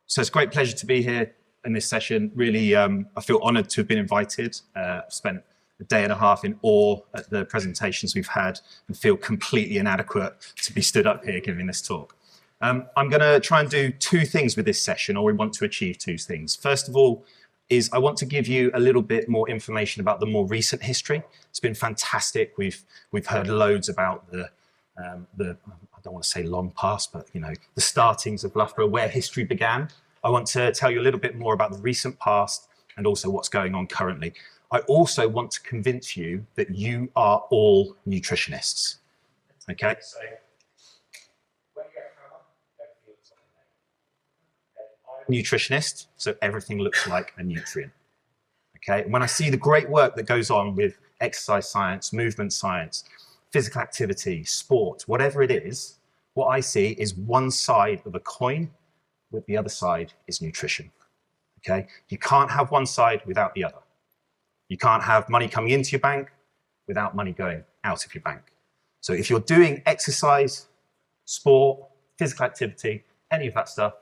So it's a great pleasure to be here in this session. Really, I feel honoured to have been invited. I've spent a day and a half in awe at the presentations we've had and feel completely inadequate to be stood up here giving this talk. I'm going to try and do two things with this session, or we want to achieve two things. First of all, is I want to give you a little bit more information about the more recent history. It's been fantastic. We've heard loads about the I don't want to say long past, but the startings of Loughborough, where history began. I want to tell you a little bit more about the recent past and also what's going on currently. I also want to convince you that you are all nutritionists. Okay? So, when you get a hammer, everything looks like a nail. Nutritionist, so everything looks like a nutrient. Okay? And when I see the great work that goes on with exercise science, movement science, physical activity, sport, whatever it is, what I see is one side of a coin, with the other side is nutrition. Okay? You can't have one side without the other. You can't have money coming into your bank without money going out of your bank. So if you're doing exercise, sport, physical activity, any of that stuff,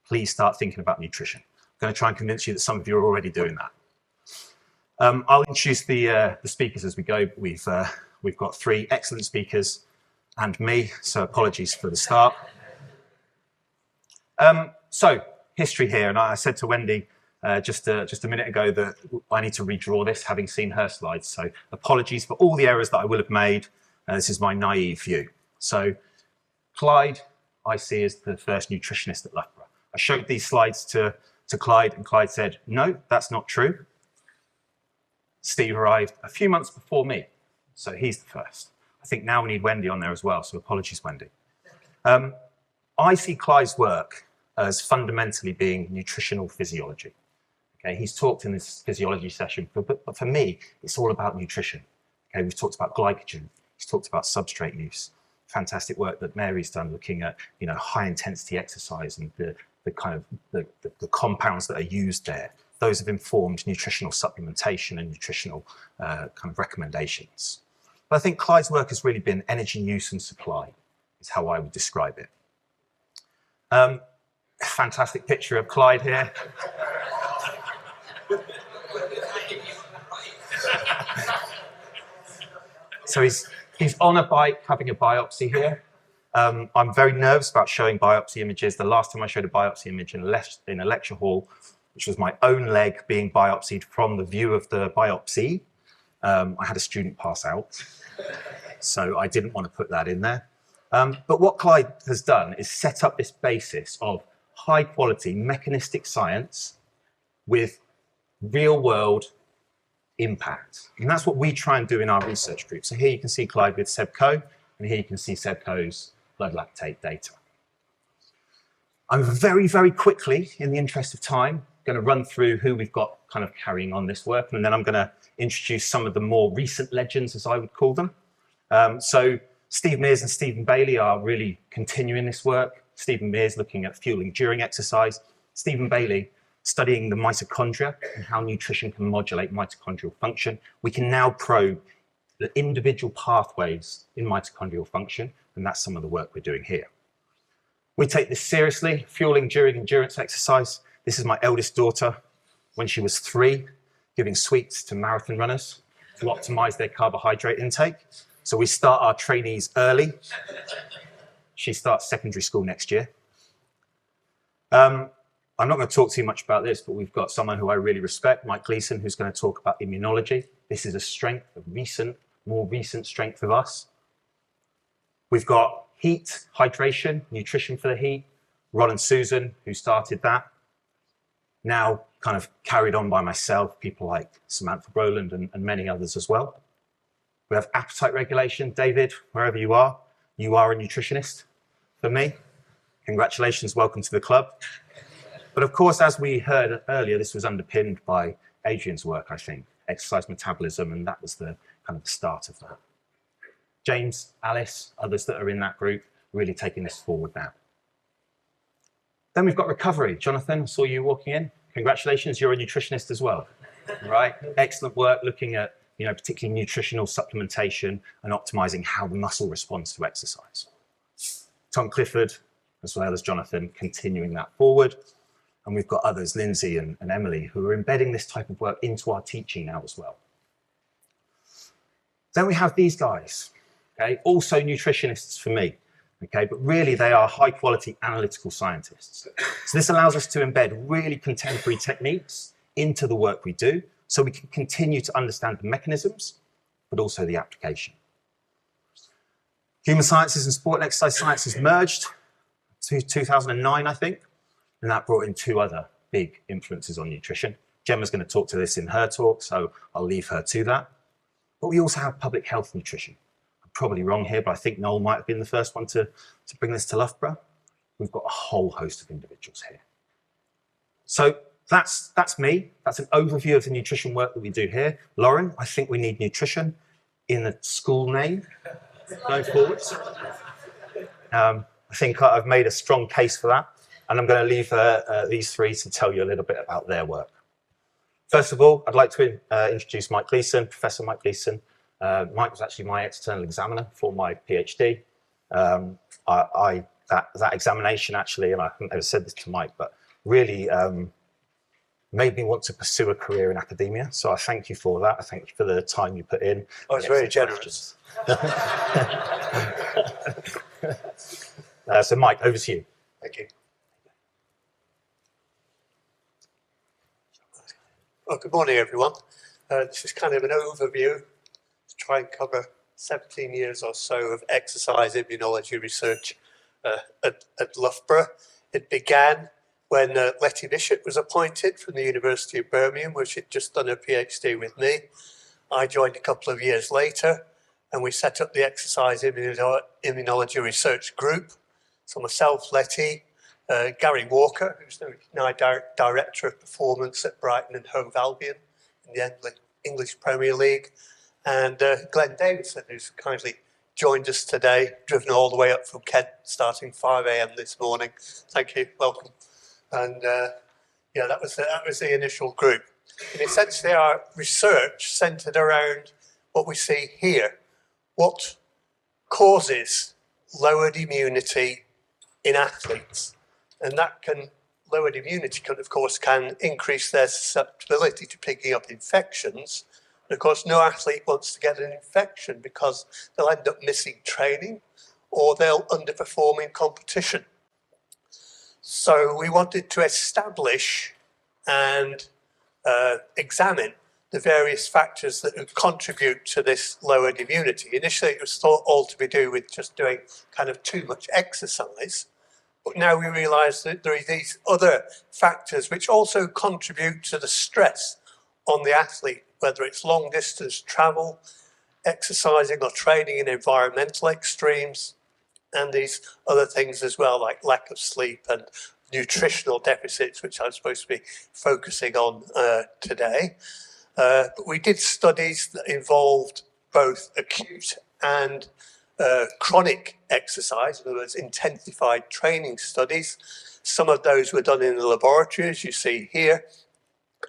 please start thinking about nutrition. I'm going to try and convince you that some of you are already doing that. I'll introduce the speakers as we go. We've got three excellent speakers and me, so apologies for the start. So history here, and I said to Wendy just a minute ago that I need to redraw this, having seen her slides. So apologies for all the errors that I will have made. This is my naive view. So Clyde, I see as the first nutritionist at Loughborough. I showed these slides to Clyde, and Clyde said, "No, that's not true." Steve arrived a few months before me, so he's the first. I think now we need Wendy on there as well, so apologies, Wendy. I see Clyde's work as fundamentally being nutritional physiology. Okay, he's talked in this physiology session, but for me, it's all about nutrition. Okay, we've talked about glycogen, he's talked about substrate use. Fantastic work that Mary's done looking at high intensity exercise and the compounds that are used there. Those have informed nutritional supplementation and nutritional kind of recommendations. But I think Clyde's work has really been energy use and supply, is how I would describe it. Fantastic picture of Clyde here. So he's on a bike having a biopsy here. I'm very nervous about showing biopsy images. The last time I showed a biopsy image in a lecture hall, which was my own leg being biopsied from the view of the biopsy, I had a student pass out, so I didn't want to put that in there. But what Clyde has done is set up this basis of high quality mechanistic science with real world impact. And that's what we try and do in our research group. So here you can see Clyde with SEBCO, and here you can see SEBCO's blood lactate data. I'm very, very quickly, in the interest of time, going to run through who we've got kind of carrying on this work, and then I'm going to introduce some of the more recent legends, as I would call them. So Steve Mears and Stephen Bailey are really continuing this work. Stephen Mears looking at fueling during exercise. Stephen Bailey studying the mitochondria and how nutrition can modulate mitochondrial function. We can now probe the individual pathways in mitochondrial function, and that's some of the work we're doing here. We take this seriously, fueling during endurance exercise. This is my eldest daughter when she was 3, giving sweets to marathon runners to optimize their carbohydrate intake. So we start our trainees early. She starts secondary school next year. I'm not going to talk too much about this, but we've got someone who I really respect, Mike Gleeson, who's going to talk about immunology. This is a strength, more recent strength of us. We've got heat, hydration, nutrition for the heat. Ron and Susan, who started that. Now kind of carried on by myself, people like Samantha Rowland and many others as well. We have appetite regulation. David, wherever you are a nutritionist for me. Congratulations, welcome to the club. But of course, as we heard earlier, this was underpinned by Adrian's work, I think, exercise metabolism, and that was the kind of the start of that. James, Alice, others that are in that group, really taking this forward now. Then we've got recovery. Jonathan, I saw you walking in. Congratulations, you're a nutritionist as well, right? Excellent work looking at, particularly nutritional supplementation and optimizing how the muscle responds to exercise. Tom Clifford, as well as Jonathan, continuing that forward. And we've got others, Lindsay and Emily, who are embedding this type of work into our teaching now as well. Then we have these guys, okay, also nutritionists for me, okay, but really they are high quality analytical scientists. So this allows us to embed really contemporary techniques into the work we do, so we can continue to understand the mechanisms, but also the application. Human sciences and sport and exercise sciences merged to 2009, I think, and that brought in two other big influences on nutrition. Gemma's going to talk to this in her talk, so I'll leave her to that. But we also have public health nutrition. I'm probably wrong here, but I think Noel might have been the first one to bring this to Loughborough. We've got a whole host of individuals here. So that's me. That's an overview of the nutrition work that we do here. Lauren, I think we need nutrition in the school name going forward. I think I've made a strong case for that, and I'm going to leave these three to tell you a little bit about their work. First of all, I'd like to introduce Mike Gleeson, Professor Mike Gleeson. Mike was actually my external examiner for my PhD. That examination actually, and I haven't ever said this to Mike, but really made me want to pursue a career in academia. So I thank you for that. I thank you for the time you put in. I was very generous. So Mike, over to you. Thank you. Well, good morning, everyone. This is kind of an overview to try and cover 17 years or so of exercise immunology research at Loughborough. It began when Letty Bishop was appointed from the University of Birmingham, where she'd just done her PhD with me. I joined a couple of years later, and we set up the Exercise Immunology Research Group. So myself, Letty, Gary Walker, who's now Director of Performance at Brighton and Hove Albion in the English Premier League, and Glenn Davidson, who's kindly joined us today, driven all the way up from Kent, starting 5 a.m. this morning. Thank you, welcome. And yeah, that was the initial group. And essentially our research centred around what we see here. What causes lowered immunity in athletes? And that lowered immunity of course, can increase their susceptibility to picking up infections. And of course, no athlete wants to get an infection because they'll end up missing training or they'll underperform in competition. So we wanted to establish and examine the various factors that would contribute to this lowered immunity. Initially, it was thought all to be do with just doing kind of too much exercise. But now we realise that there are these other factors which also contribute to the stress on the athlete, whether it's long distance travel, exercising or training in environmental extremes, and these other things as well, like lack of sleep and nutritional deficits, which I'm supposed to be focusing on today. But we did studies that involved both acute and chronic exercise, in other words, intensified training studies. Some of those were done in the laboratory, as you see here,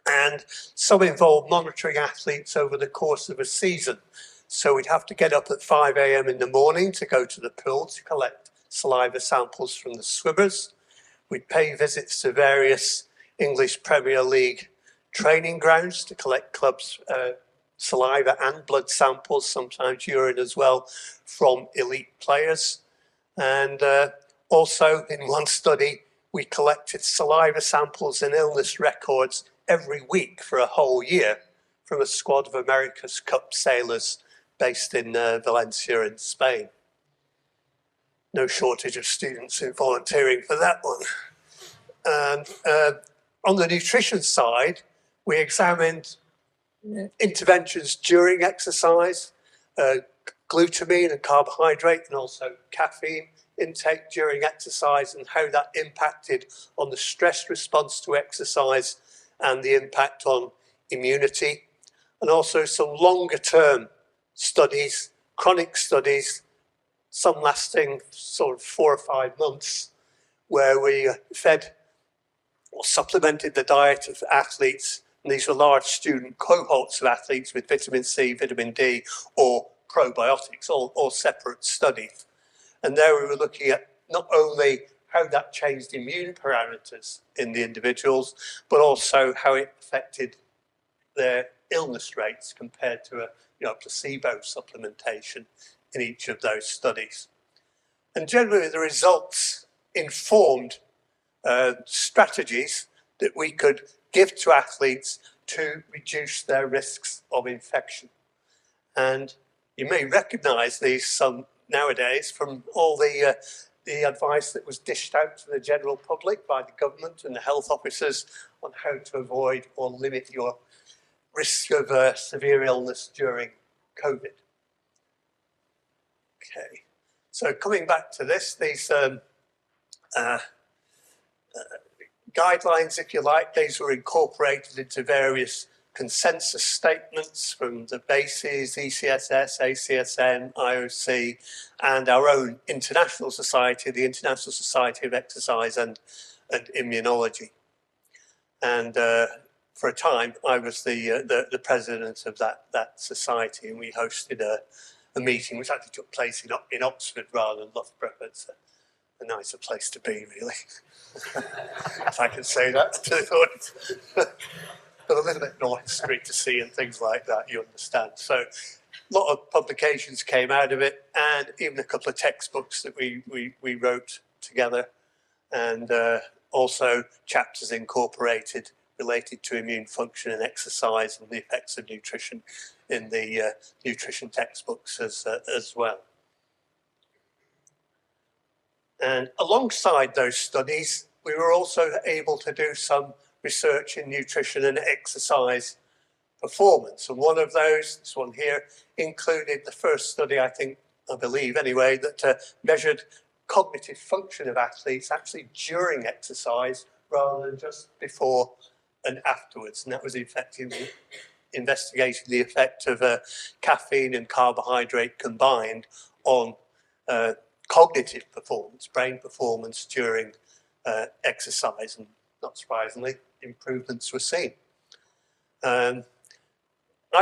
and some involved monitoring athletes over the course of a season. So we'd have to get up at 5 a.m. in the morning to go to the pool to collect saliva samples from the swimmers. We'd pay visits to various English Premier League training grounds to collect clubs' saliva and blood samples, sometimes urine as well, from elite players. And also in one study, we collected saliva samples and illness records every week for a whole year from a squad of Emeritus Cup sailors based in Valencia in Spain. No shortage of students in volunteering for that one. And on the nutrition side, we examined interventions during exercise, glutamine and carbohydrate, and also caffeine intake during exercise, and how that impacted on the stress response to exercise and the impact on immunity. And also some longer term studies, chronic studies, some lasting sort of 4 or 5 months, where we fed or supplemented the diet of athletes. And these were large student cohorts of athletes with vitamin C, vitamin D, or probiotics, all separate studies. And there we were looking at not only how that changed immune parameters in the individuals, but also how it affected their illness rates compared to a placebo supplementation in each of those studies. And generally the results informed strategies that we could give to athletes to reduce their risks of infection. And you may recognise these some nowadays from all the advice that was dished out to the general public by the government and the health officers on how to avoid or limit your risk of severe illness during COVID. Okay, so coming back to this, these guidelines, if you like, these were incorporated into various consensus statements from the BASES, ECSS, ACSM, IOC, and our own international society, the International Society of Exercise and Immunology. And for a time, I was the president of that society, and we hosted a meeting which actually took place in Oxford rather than Loughborough. It's a nicer place to be, really, if I can say that to the audience. But a little bit more history to see and things like that, you understand. So a lot of publications came out of it, and even a couple of textbooks that we wrote together, and also chapters incorporated related to immune function and exercise and the effects of nutrition in the nutrition textbooks as well. And alongside those studies, we were also able to do some research in nutrition and exercise performance. And one of those, this one here, included the first study, I believe anyway, that measured cognitive function of athletes actually during exercise rather than just before and afterwards. And that was investigating the effect of caffeine and carbohydrate combined on cognitive performance, brain performance during exercise, and not surprisingly, improvements were seen. I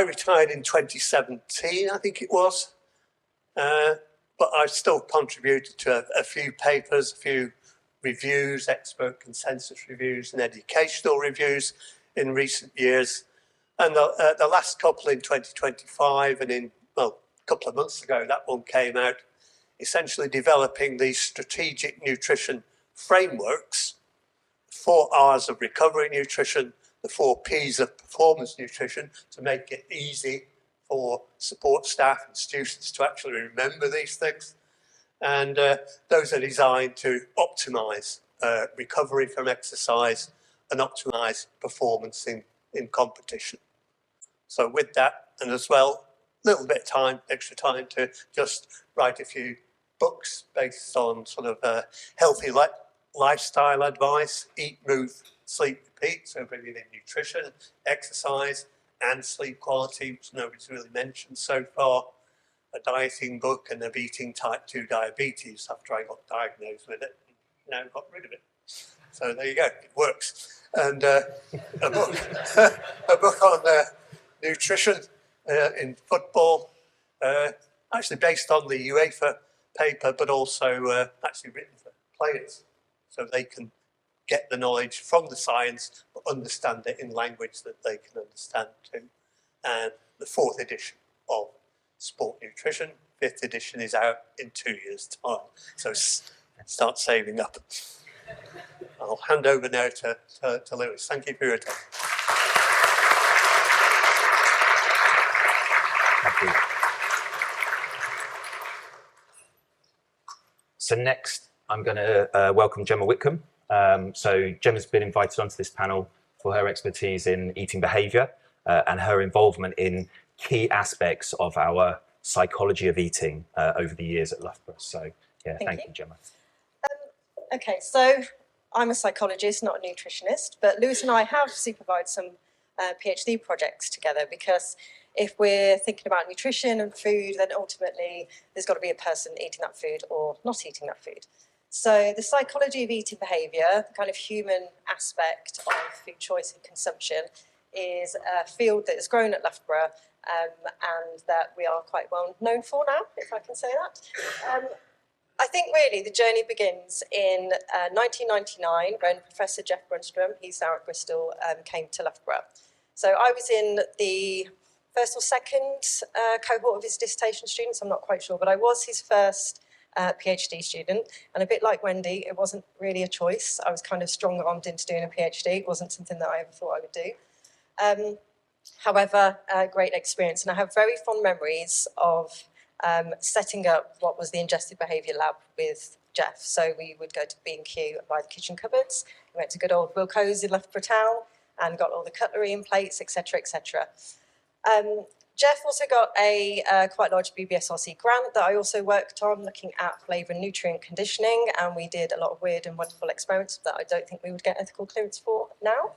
retired in 2017, I think it was, but I've still contributed to a few papers, a few reviews, expert consensus reviews and educational reviews in recent years. And the last couple in 2025 and a couple of months ago, that one came out, essentially developing these strategic nutrition frameworks, 4 R's of recovery nutrition, the 4 P's of performance nutrition, to make it easy for support staff and students to actually remember these things. And those are designed to optimise recovery from exercise and optimise performance in competition. So with that, and as well, a little bit of time, extra time to just write a few books based on sort of healthy lifestyle advice, eat, move, sleep, repeat, so bringing in nutrition, exercise and sleep quality, which nobody's really mentioned so far, a dieting book, and of eating type 2 diabetes after I got diagnosed with it, and now got rid of it. So there you go, it works. And a book on nutrition in football, actually based on the UEFA paper, but also actually written for players, so they can get the knowledge from the science, but understand it in language that they can understand too. And the 4th edition of Sport Nutrition, 5th edition is out in 2 years' time. So start saving up. I'll hand over now to Lewis. Thank you for your time. Thank you. So next, I'm going to welcome Gemma Witcomb. So Gemma's been invited onto this panel for her expertise in eating behaviour and her involvement in key aspects of our psychology of eating over the years at Loughborough. So yeah, thank you, Gemma. Okay, so I'm a psychologist, not a nutritionist, but Lewis and I have supervised some PhD projects together, because if we're thinking about nutrition and food, then ultimately there's got to be a person eating that food or not eating that food. So the psychology of eating behaviour, the kind of human aspect of food choice and consumption, is a field that has grown at Loughborough and that we are quite well known for now, if I can say that. I think really the journey begins in 1999 when Professor Jeff Brunstrom, he's now at Bristol, came to Loughborough. So I was in the first or second cohort of his dissertation students, I'm not quite sure, but I was his first PhD student. And a bit like Wendy, it wasn't really a choice. I was kind of strong-armed into doing a PhD. It wasn't something that I ever thought I would do. However, a great experience. And I have very fond memories of setting up what was the ingested behaviour lab with Jeff. So we would go to B&Q and buy the kitchen cupboards. We went to good old Wilco's in Loughborough Town and got all the cutlery and plates, etc., etc. Jeff also got a quite large BBSRC grant that I also worked on, looking at flavour and nutrient conditioning, and we did a lot of weird and wonderful experiments that I don't think we would get ethical clearance for now.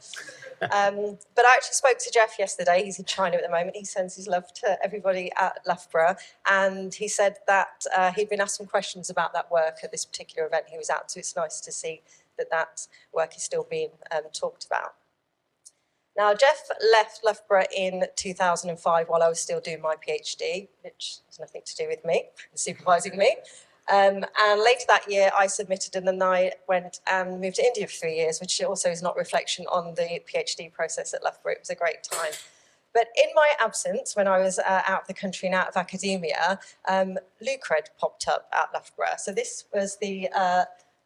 But I actually spoke to Jeff yesterday. He's in China at the moment. He sends his love to everybody at Loughborough, and he said that he'd been asked some questions about that work at this particular event he was at, so it's nice to see that that work is still being talked about. Now, Jeff left Loughborough in 2005 while I was still doing my PhD, which has nothing to do with me, supervising me. And later that year, I submitted, and then I went and moved to India for 3 years, which also is not reflection on the PhD process at Loughborough. It was a great time. But in my absence, when I was out of the country and out of academia, Loughborough popped up at Loughborough. So this was the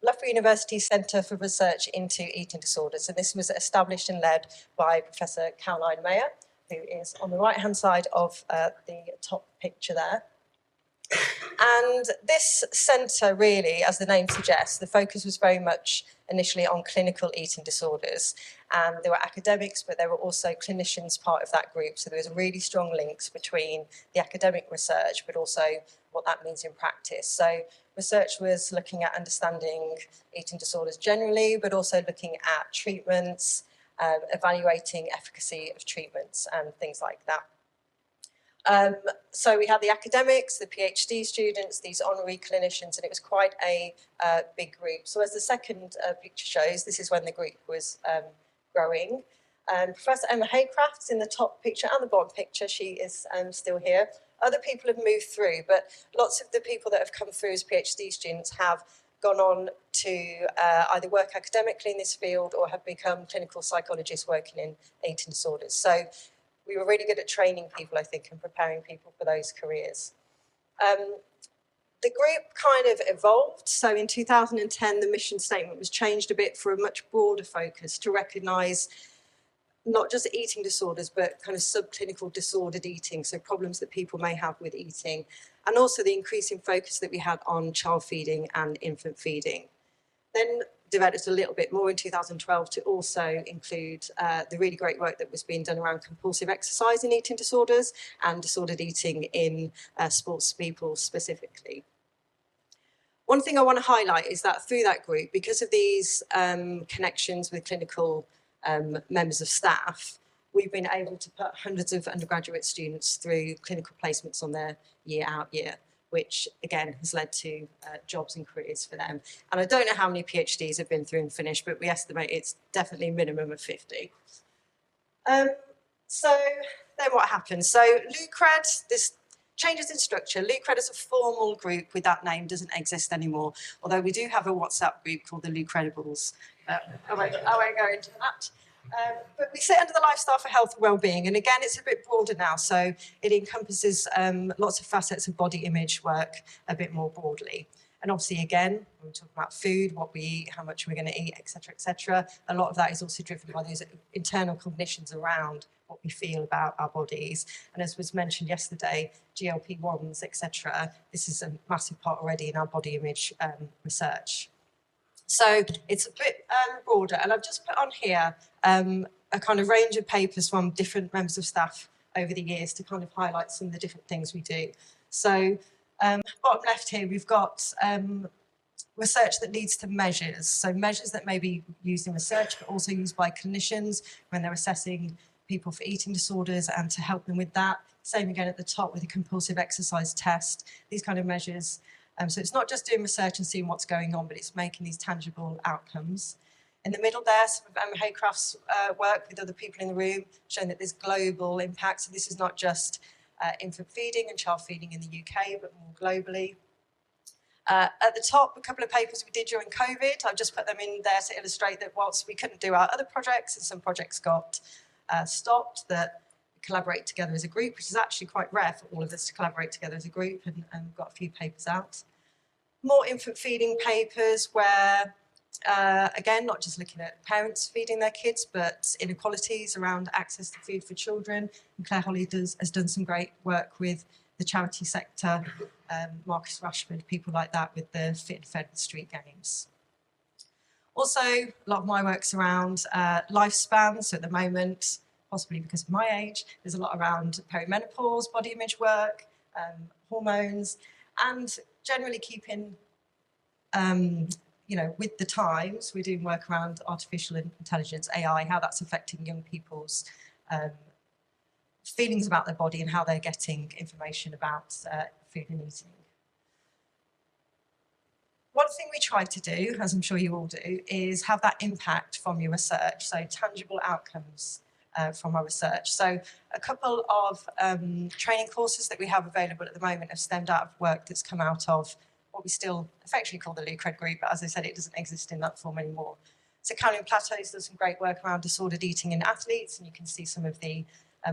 Loughborough University Centre for Research into Eating Disorders, and this was established and led by Professor Caroline Mayer, who is on the right-hand side of the top picture there. And this centre really, as the name suggests, the focus was very much initially on clinical eating disorders. And there were academics, but there were also clinicians part of that group. So there was really strong links between the academic research, but also what that means in practice. So research was looking at understanding eating disorders generally, but also looking at treatments, evaluating efficacy of treatments and things like that. So we had the academics, the PhD students, these honorary clinicians, and it was quite a big group. So as the second picture shows, this is when the group was growing. Professor Emma Haycraft's in the top picture and the bottom picture. She is still here. Other people have moved through, but lots of the people that have come through as PhD students have gone on to either work academically in this field or have become clinical psychologists working in eating disorders. So we were really good at training people, I think, and preparing people for those careers. The group kind of evolved. So in 2010, the mission statement was changed a bit for a much broader focus to recognise not just eating disorders, but kind of subclinical disordered eating, so problems that people may have with eating, and also the increasing focus that we had on child feeding and infant feeding. Then developed a little bit more in 2012 to also include the really great work that was being done around compulsive exercise in eating disorders and disordered eating in sports people specifically. One thing I want to highlight is that through that group, because of these connections with clinical members of staff, we've been able to put hundreds of undergraduate students through clinical placements on their year out year, which again has led to jobs and careers for them. And I don't know how many PhDs have been through and finished, but we estimate it's definitely a minimum of 50. So then what happens? So Loughborough, this changes in structure. Loughborough as a formal group with that name doesn't exist anymore, although we do have a WhatsApp group called the Loughcredibles. I won't go into that. But we sit under the Lifestyle for Health and Wellbeing, and again, it's a bit broader now, so it encompasses lots of facets of body image work a bit more broadly. And obviously, again, when we talk about food, what we eat, how much we're going to eat, etc., a lot of that is also driven by those internal cognitions around what we feel about our bodies. And as was mentioned yesterday, GLP-1s, etc., this is a massive part already in our body image research. So it's a bit broader, and I've just put on here a kind of range of papers from different members of staff over the years to kind of highlight some of the different things we do. So bottom left here, we've got research that leads to measures. So measures that may be used in research, but also used by clinicians when they're assessing people for eating disorders and to help them with that. Same again at the top with a compulsive exercise test, these kind of measures. So it's not just doing research and seeing what's going on, but it's making these tangible outcomes. In the middle there, some of Emma Haycraft's work with other people in the room, showing that there's global impact. So this is not just infant feeding and child feeding in the UK, but more globally. At the top, a couple of papers we did during COVID. I've just put them in there to illustrate that whilst we couldn't do our other projects and some projects got stopped, that we collaborate together as a group, which is actually quite rare for all of us to collaborate together as a group, and got a few papers out. More infant feeding papers where, again, not just looking at parents feeding their kids, but inequalities around access to food for children. And Claire Holly has done some great work with the charity sector, Marcus Rashford, people like that with the Fit and Fed Street Games. Also, a lot of my work's around lifespan. So at the moment, possibly because of my age, there's a lot around perimenopause, body image work, hormones, and generally keeping, with the times. We're doing work around artificial intelligence, AI, how that's affecting young people's feelings about their body and how they're getting information about food and eating. One thing we try to do, as I'm sure you all do, is have that impact from your research, so tangible outcomes from our research. So a couple of training courses that we have available at the moment have stemmed out of work that's come out of what we still affectionately call the Loughborough group, but as I said, it doesn't exist in that form anymore. So Caroline Plateau's does some great work around disordered eating in athletes, and you can see some of the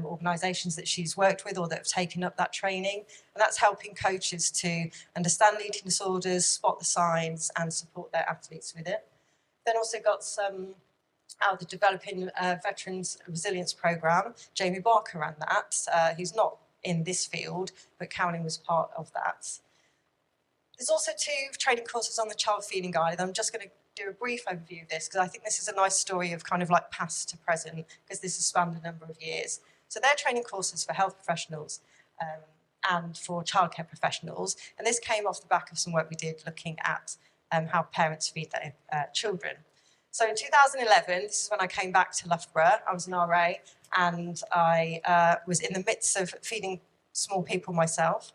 organisations that she's worked with or that have taken up that training. And that's helping coaches to understand eating disorders, spot the signs, and support their athletes with it. Then also got some out of the Developing Veterans Resilience Programme. Jamie Barker ran that. He's not in this field, but Caroline was part of that. There's also 2 training courses on the child feeding guide. I'm just going to do a brief overview of this because I think this is a nice story of kind of like past to present, because this has spanned a number of years. So they're training courses for health professionals and for childcare professionals. And this came off the back of some work we did looking at how parents feed their children. So in 2011, this is when I came back to Loughborough. I was an RA and I was in the midst of feeding small people myself.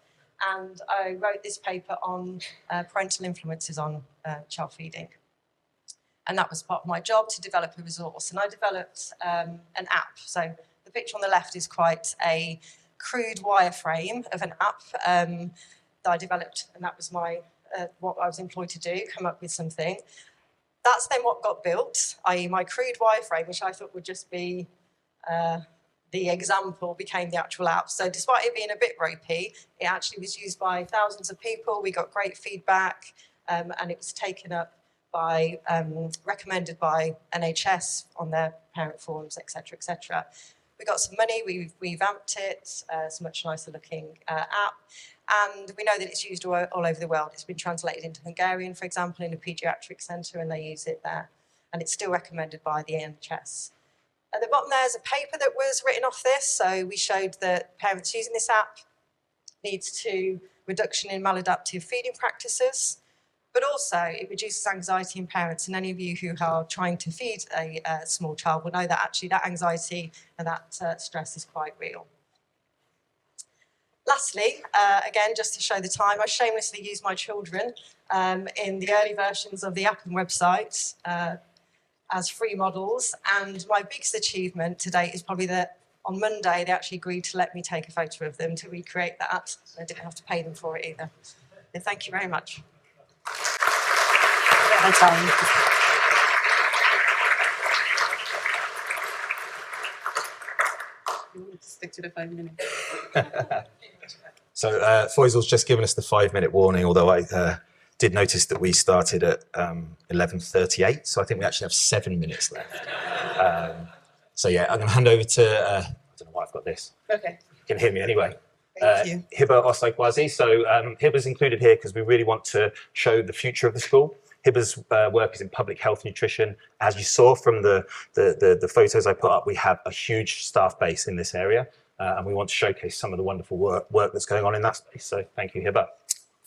And I wrote this paper on parental influences on child feeding. And that was part of my job, to develop a resource. And I developed an app. So the picture on the left is quite a crude wireframe of an app that I developed, and that was my what I was employed to do, come up with something. That's then what got built, i.e. my crude wireframe, which I thought would just be the example, became the actual app. So despite it being a bit ropey, it actually was used by thousands of people. We got great feedback, and it was taken up by, recommended by NHS on their parent forums, etc., etc. We got some money, we revamped it, it's a much nicer looking app, and we know that it's used all over the world. It's been translated into Hungarian, for example, in a paediatric centre, and they use it there. And it's still recommended by the NHS. At the bottom there's a paper that was written off this, so we showed that parents using this app leads to reduction in maladaptive feeding practices, but also it reduces anxiety in parents. And any of you who are trying to feed a small child will know that actually that anxiety and that stress is quite real. Lastly, again, just to show the time, I shamelessly used my children in the early versions of the app and website as free models. And my biggest achievement to date is probably that on Monday, they actually agreed to let me take a photo of them to recreate that. I didn't have to pay them for it either. So thank you very much. You want to stick to the 5 minutes. So Faisal's just given us the 5-minute warning, although I did notice that we started at 11:38, so I think we actually have 7 minutes left. So yeah, I'm going to hand over to, I don't know why I've got this. Okay. You can hear me anyway. Thank you. Hibbah Osei-Kwasi. So Hibbah's included here because we really want to show the future of the school. Hibbah's work is in public health nutrition. As you saw from the photos I put up, we have a huge staff base in this area, and we want to showcase some of the wonderful work that's going on in that space. So thank you, Hibbah.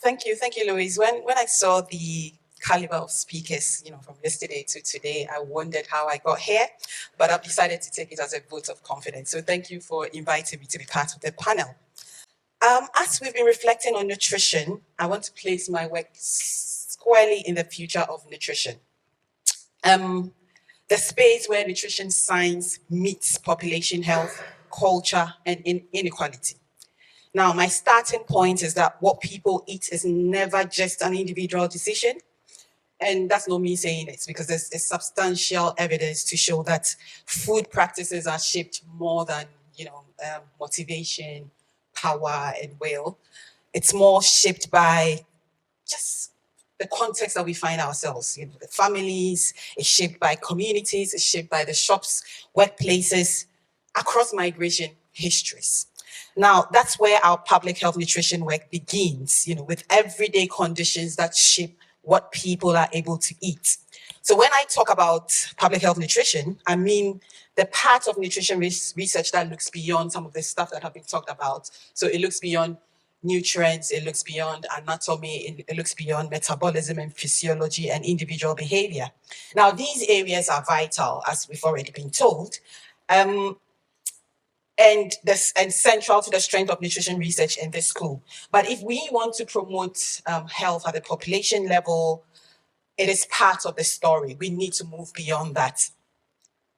Thank you, Louise. When I saw the caliber of speakers, from yesterday to today, I wondered how I got here, but I've decided to take it as a vote of confidence. So thank you for inviting me to be part of the panel. As we've been reflecting on nutrition, I want to place my work squarely in the future of nutrition. The space where nutrition science meets population health, culture, and inequality. Now, my starting point is that what people eat is never just an individual decision. And that's not me saying it, because there's substantial evidence to show that food practices are shaped more than, motivation, power, and will. It's more shaped by just the context that we find ourselves. The families, it's shaped by communities, it's shaped by the shops, workplaces, across migration histories. Now, that's where our public health nutrition work begins, with everyday conditions that shape what people are able to eat. So when I talk about public health nutrition, I mean the part of nutrition research that looks beyond some of the stuff that have been talked about. So it looks beyond nutrients, it looks beyond anatomy, it looks beyond metabolism and physiology and individual behavior. Now, these areas are vital, as we've already been told, and central to the strength of nutrition research in this school. But if we want to promote health at the population level, it is part of the story. We need to move beyond that.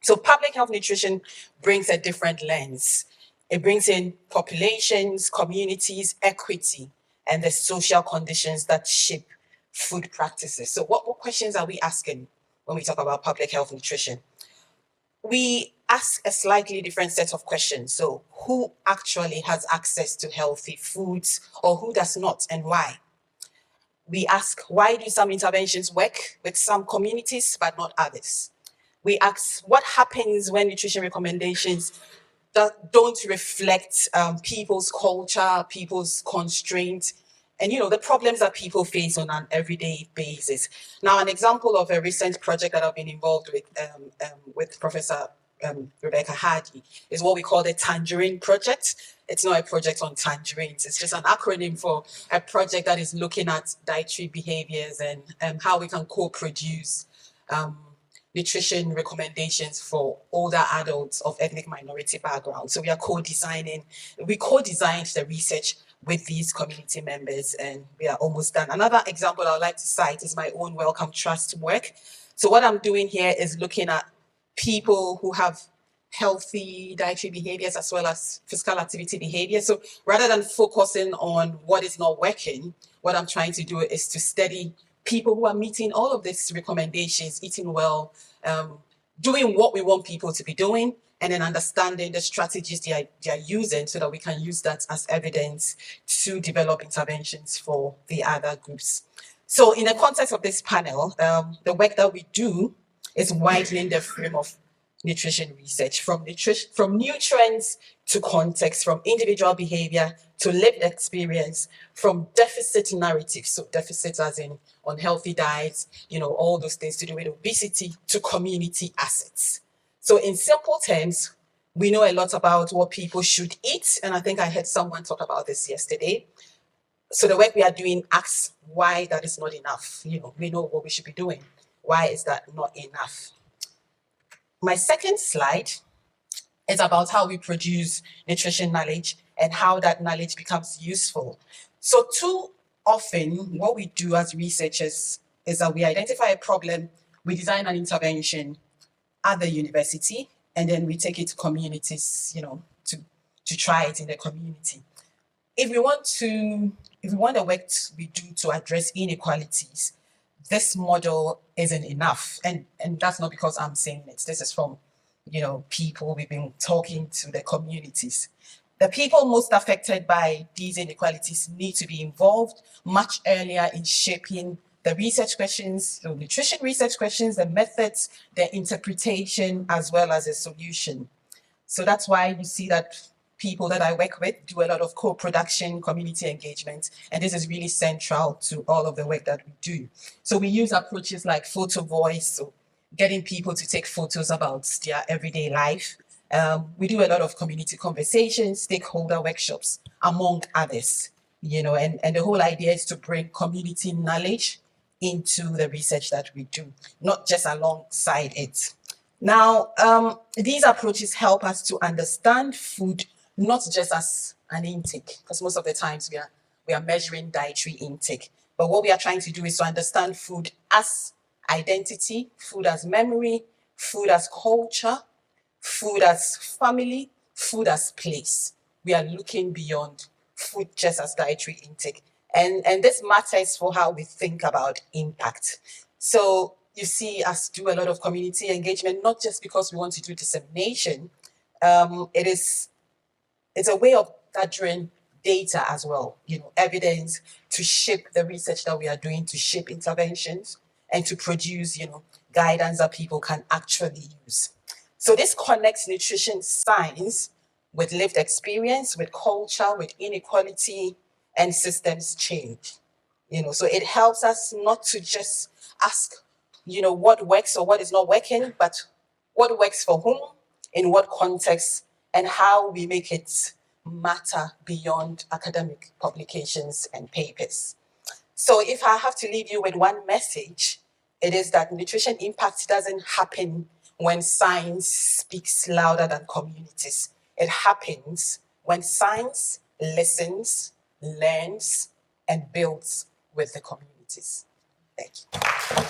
So public health nutrition brings a different lens. It brings in populations, communities, equity, and the social conditions that shape food practices. So what questions are we asking when we talk about public health nutrition? We ask a slightly different set of questions. So who actually has access to healthy foods, or who does not, and why? We ask, why do some interventions work with some communities but not others? We ask, what happens when nutrition recommendations that don't reflect people's culture, people's constraints, and the problems that people face on an everyday basis. Now, an example of a recent project that I've been involved with Professor Rebecca Hardy is what we call the Tangerine Project. It's not a project on tangerines. It's just an acronym for a project that is looking at dietary behaviors and how we can co-produce nutrition recommendations for older adults of ethnic minority backgrounds. So we co-designed the research with these community members, and we are almost done. Another example I would like to cite is my own Wellcome Trust work. So what I'm doing here is looking at people who have healthy dietary behaviors as well as physical activity behavior. So rather than focusing on what is not working, what I'm trying to do is to study people who are meeting all of these recommendations, eating well, doing what we want people to be doing, and then understanding the strategies they are using so that we can use that as evidence to develop interventions for the other groups. So in the context of this panel, the work that we do is widening the frame of nutrition research from nutrients to context, from individual behavior to lived experience, from deficit narratives, so deficits as in unhealthy diets, all those things to do with obesity, to community assets. So in simple terms, we know a lot about what people should eat, and I think I heard someone talk about this yesterday. So the work we are doing asks why that is not enough. We know what we should be doing. Why is that not enough? My second slide is about how we produce nutrition knowledge and how that knowledge becomes useful. So too often, what we do as researchers is that we identify a problem, we design an intervention at the university, and then we take it to communities, to try it in the community. If we want the work we do to address inequalities, this model isn't enough. And that's not because I'm saying it. This is from, people we've been talking to, the communities. The people most affected by these inequalities need to be involved much earlier in shaping the research questions, the nutrition research questions, the methods, the interpretation, as well as the solution. So that's why you see that people that I work with do a lot of co-production, community engagement, and this is really central to all of the work that we do. So we use approaches like photo voice, so getting people to take photos about their everyday life. We do a lot of community conversations, stakeholder workshops, among others, and the whole idea is to bring community knowledge into the research that we do, not just alongside it. Now, these approaches help us to understand food not just as an intake, because most of the times we are measuring dietary intake. But what we are trying to do is to understand food as identity, food as memory, food as culture, food as family, food as place. We are looking beyond food just as dietary intake. And this matters for how we think about impact. So you see us do a lot of community engagement, not just because we want to do dissemination. It's a way of gathering data as well, evidence to shape the research that we are doing, to shape interventions, and to produce, guidance that people can actually use. So this connects nutrition science with lived experience, with culture, with inequality, and systems change. So it helps us not to just ask, what works or what is not working, but what works for whom, in what context, and how we make it matter beyond academic publications and papers. So if I have to leave you with one message, it is that nutrition impact doesn't happen when science speaks louder than communities. It happens when science listens, learns, and builds with the communities. Thank you.